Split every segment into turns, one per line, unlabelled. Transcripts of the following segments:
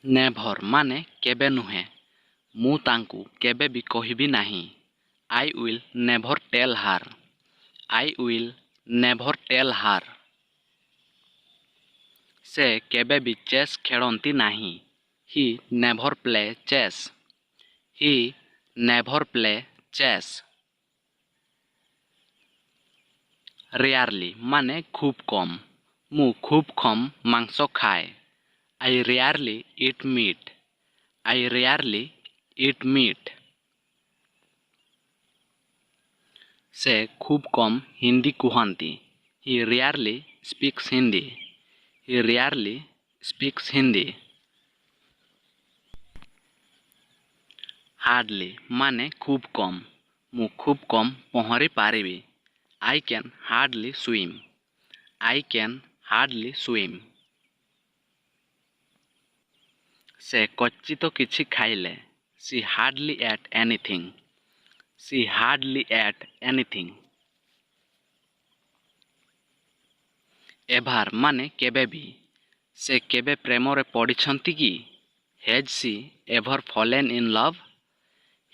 Never ମାନେ କେବେ ନୁହେଁ। ମୁଁ ତାଙ୍କୁ କେବେ ବି କହିବି ନାହିଁ। I will never tell her. I will never tell her. ସେ କେବେ ବି ଚେସ୍ ଖେଳନ୍ତି ନାହିଁ। He never play chess. He never play chess. Rarely ମାନେ ଖୁବ୍ କମ୍। ମୁଁ ଖୁବ୍ କମ୍ ମାଂସ ଖାଏ। I rarely eat meat. I rarely eat meat. ସେ ଖୁବ୍ କମ୍ ହିନ୍ଦୀ କୁହନ୍ତି। He rarely speaks Hindi. He rarely speaks Hindi. Hardly ମାନେ ଖୁବ୍ କମ୍। ମୁଁ ଖୁବ୍ କମ୍ ପହଁରି ପାରିବି। I can hardly swim. I can hardly swim. ସେ କ୍ୱଚିତ କିଛି ଖାଇଲେ। She hardly ate anything. She hardly ate anything. Ever ମାନେ କେବେ ବି। ସେ କେବେ ପ୍ରେମରେ ପଡ଼ିଛନ୍ତି କି? Has she ever fallen in love?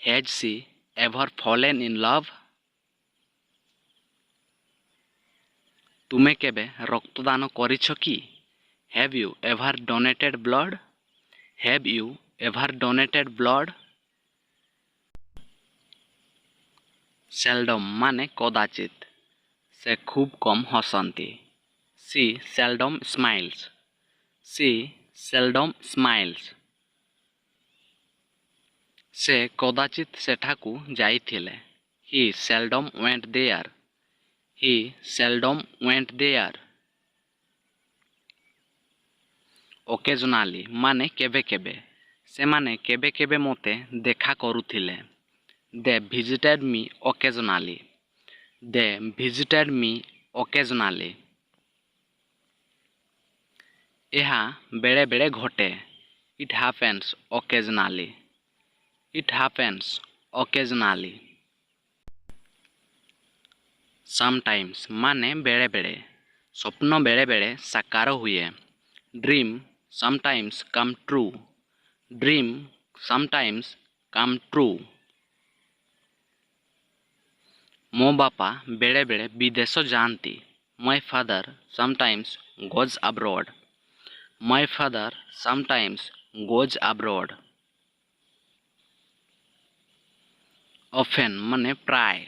Has she ever fallen in love? ତୁମେ କେବେ ରକ୍ତଦାନ କରିଛ କି? Have you ever donated blood? Have you ever donated blood? Seldom ମାନେ କଦାଚିତ। ସେ ଖୁବ୍ କମ୍ ହସନ୍ତି। She seldom smiles. She seldom smiles. ସେ କଦାଚିତ ସେଠାକୁ ଯାଇଥିଲେ। He seldom went there. He seldom went there. Occasionally ମାନେ କେବେ କେବେ। ସେମାନେ କେବେ କେବେ ମୋତେ ଦେଖା କରୁଥିଲେ। They visited me occasionally. They visited me occasionally. ଏହା ବେଳେ ବେଳେ ଘଟେ। It happens occasionally. It happens occasionally. Sometimes ମାନେ ବେଳେ ବେଳେ। ସ୍ୱପ୍ନ ବେଳେ ବେଳେ ସାକାର ହୁଏ। Dream sometimes come true. Dream sometimes come true. ମୋ ବାପା ବେଳେ ବେଳେ ବିଦେଶ ଯାଆନ୍ତି। My father sometimes goes abroad. My father sometimes goes abroad. Often ମାନେ ପ୍ରାୟ।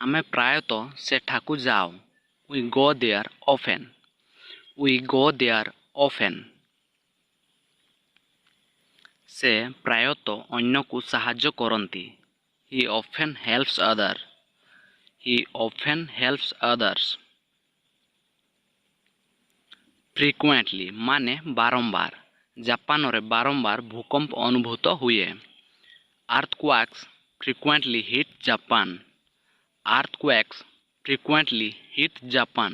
ଆମେ ପ୍ରାୟତଃ ସେଠାକୁ ଯାଉ। We go there often. We go there often. ସେ ପ୍ରାୟତଃ ଅନ୍ୟକୁ ସାହାଯ୍ୟ କରନ୍ତି। He often helps others. He often helps others. Frequently ମାନେ ବାରମ୍ବାର। ଜାପାନରେ ବାରମ୍ବାର ଭୂକମ୍ପ ଅନୁଭୂତ ହୁଏ। Earthquakes frequently hit Japan. Earthquakes frequently hit Japan.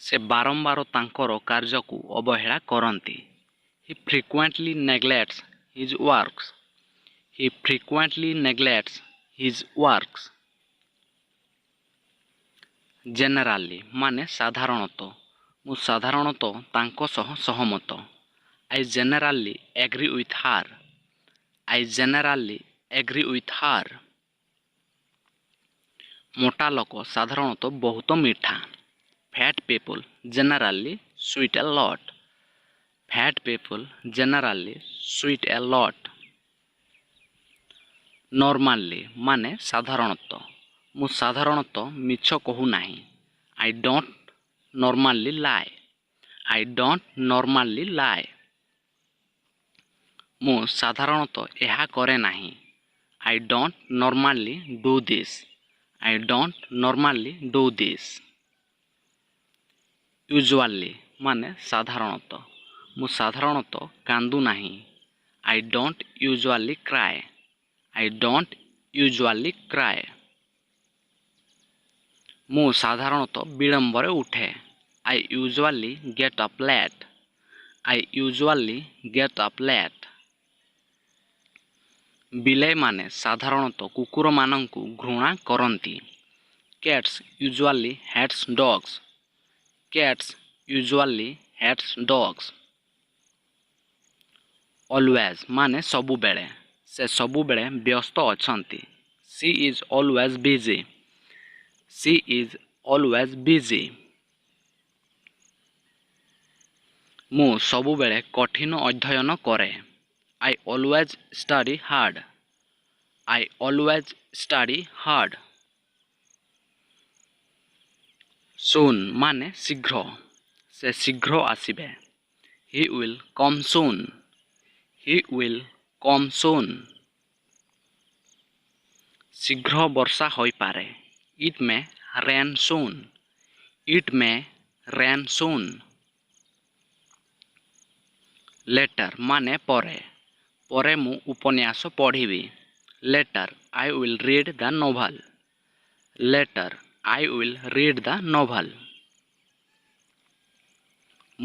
ସେ ବାରମ୍ବାର ତାଙ୍କର କାର୍ଯ୍ୟକୁ ଅବହେଳା କରନ୍ତି। He frequently neglects his works. He frequently neglects his works. Generally ମାନେ ସାଧାରଣତଃ। ମୁଁ ସାଧାରଣତଃ ତାଙ୍କ ସହ ସହମତ। I generally agree with her. I generally agree with her. ମୋଟା ଲୋକ ସାଧାରଣତଃ ବହୁତ ମିଠା। Fat people generally sweet a lot. Fat people generally sweet a lot. Normally ମାନେ ସାଧାରଣତଃ। ମୁଁ ସାଧାରଣତଃ ମିଛ କହୁନାହିଁ। I don't normally lie. I don't normally lie. ମୁଁ ସାଧାରଣତଃ ଏହା କରେ ନାହିଁ। I don't normally do this. I don't normally do this. Usually ମାନେ ସାଧାରଣତଃ। ମୁଁ ସାଧାରଣତଃ କାନ୍ଦୁ ନାହିଁ। I don't usually cry. I don't usually cry. ମୁଁ ସାଧାରଣତଃ ବିଳମ୍ବରେ ଉଠେ। I usually get up late. I usually get up late. ବିଲେଇ ମାନେ ସାଧାରଣତଃ କୁକୁରମାନଙ୍କୁ ଘୃଣା କରନ୍ତି। Cats usually hates dogs. Cats usually hates dogs. always माने ସବୁବେଳେ से ସବୁବେଳେ ବ୍ୟସ୍ତ ଅଛନ୍ତି she is always busy she is always busy ମୁଁ ସବୁବେଳେ କଠିନ ଅଧ୍ୟୟନ କରେ I always study hard I always study hard soon माने शीघ्र से शीघ्र आसिबे he will come soon he will come soon शीघ्र वर्षा होई पारे it may rain soon it may rain soon later माने परे परे मु उपन्यास पढ़िबी later I will read the novel later I will read the novel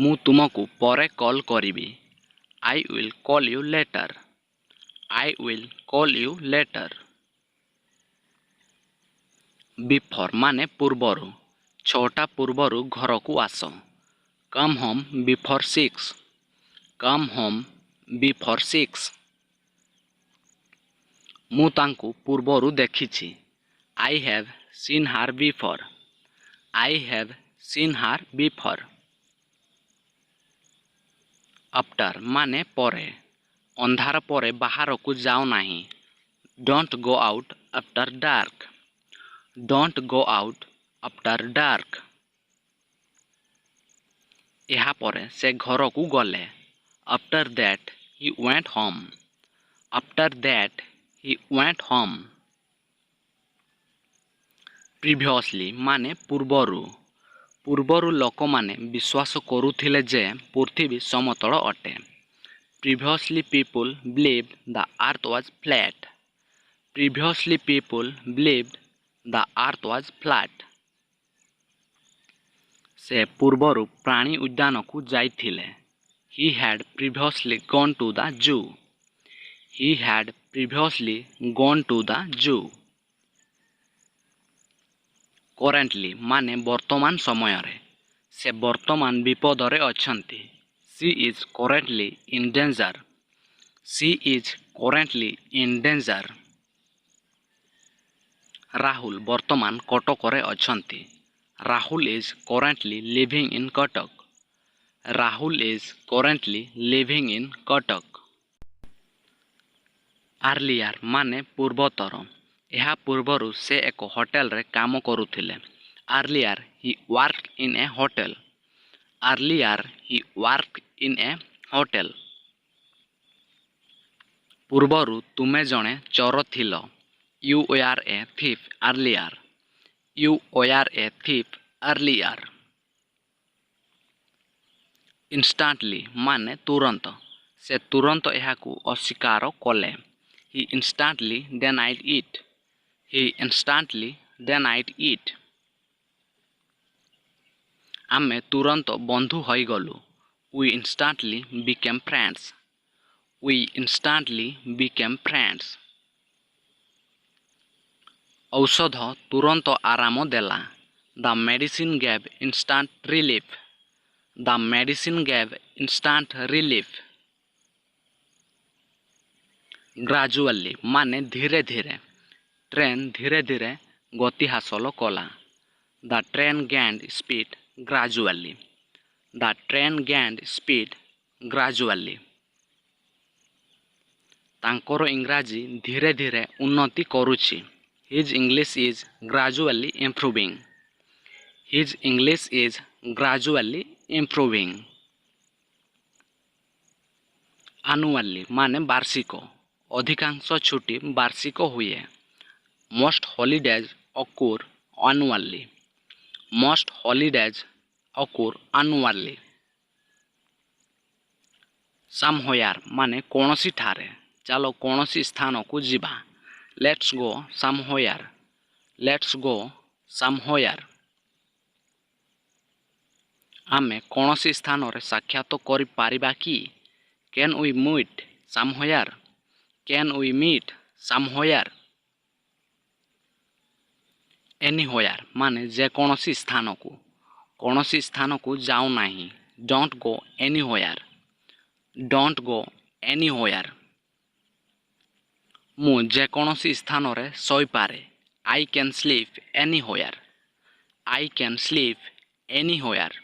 ମୁଁ ତୁମକୁ ପରେ କଲ୍ କରିବି I will call you later I will call you later before माने पूर्वरु 6ଟା ପୂର୍ବରୁ ଘରକୁ ଆସ come home before 6 come home before 6 ମୁଁ ତାଙ୍କୁ ପୂର୍ବରୁ ଦେଖିଛି I have seen her before I have seen her before after माने परे ଅନ୍ଧାର ପରେ ବାହାରକୁ ଯାଅ ନାହିଁ don't go out after dark don't go out after dark ଏହା ପରେ ସେ ଘରକୁ ଗଲେ after that he went home after that he went home previously माने ପୂର୍ବରୁ ପୂର୍ବରୁ ଲୋକମାନେ ବିଶ୍ୱାସ କରୁଥିଲେ ଯେ ପୃଥିବୀ ସମତଳ ଅଟେ previously people believed the earth was flat previously people believed the earth was flat ସେ ପୂର୍ବରୁ ପ୍ରାଣୀ ଉଦ୍ୟାନକୁ ଯାଇଥିଲେ he had previously gone to the zoo he had previously gone to the zoo currently माने वर्तमान समୟରେ ସେ ବର୍ତ୍ତମାନ ବିପଦରେ ଅଛନ୍ତି she is currently in danger she is currently in danger Rahul ବର୍ତ୍ତମାନ କଟକରେ ଅଛନ୍ତି Rahul is currently living in Cuttack Rahul is currently living in Cuttack earlier ମାନେ ପୂର୍ବତର ଏହା ପୂର୍ବରୁ ସେ ଏକ ହୋଟେଲରେ କାମ କରୁଥିଲେ earlier he worked in a hotel earlier he worked in a hotel ପୂର୍ବରୁ ତୁମେ ଜଣେ ଚୋର ଥିଲ you were a thief earlier you were a thief earlier instantly ମାନେ ତୁରନ୍ତ ସେ ତୁରନ୍ତ ଏହାକୁ ଅସ୍ୱୀକାର କଲେ he instantly denied it he instantly denied it ଆମେ ତୁରନ୍ତ ବନ୍ଧୁ ହୋଇଗଲୁ we instantly became friends we instantly became friends ଔଷଧ ତୁରନ୍ତ ଆରାମ ଦେଲା the medicine gave instant relief the medicine gave instant relief gradually ମାନେ ଧୀରେ ଧୀରେ ट्रेन धीरे धीरे गति हासिल कला the train gained speed gradually the train gained speed gradually ତାଙ୍କର ଇଂରାଜୀ ଧୀରେ ଧୀରେ ଉନ୍ନତି କରୁଛି his English is gradually improving his English is gradually improving annually ମାନେ ବାର୍ଷିକ ଅଧିକାଂଶ ଛୁଟି ବାର୍ଷିକ ହୁଏ most holidays occur annually most holidays occur annually somewhere ମାନେ କୌଣସି ଠାରେ ଚାଲ କୌଣସି ସ୍ଥାନକୁ ଯିବା let's go somewhere let's go somewhere ଆମେ କୌଣସି ସ୍ଥାନରେ ସାକ୍ଷାତ କରିପାରିବା କି can we meet somewhere can we meet somewhere anywhere ମାନେ ଯେ କୌଣସି ସ୍ଥାନକୁ ଯାଉ ନାହିଁ don't go anywhere don't go anywhere. ମୁଁ ଯେକୌଣସି ସ୍ଥାନରେ ଶୋଇପାରେ। I can sleep anywhere. I can sleep anywhere.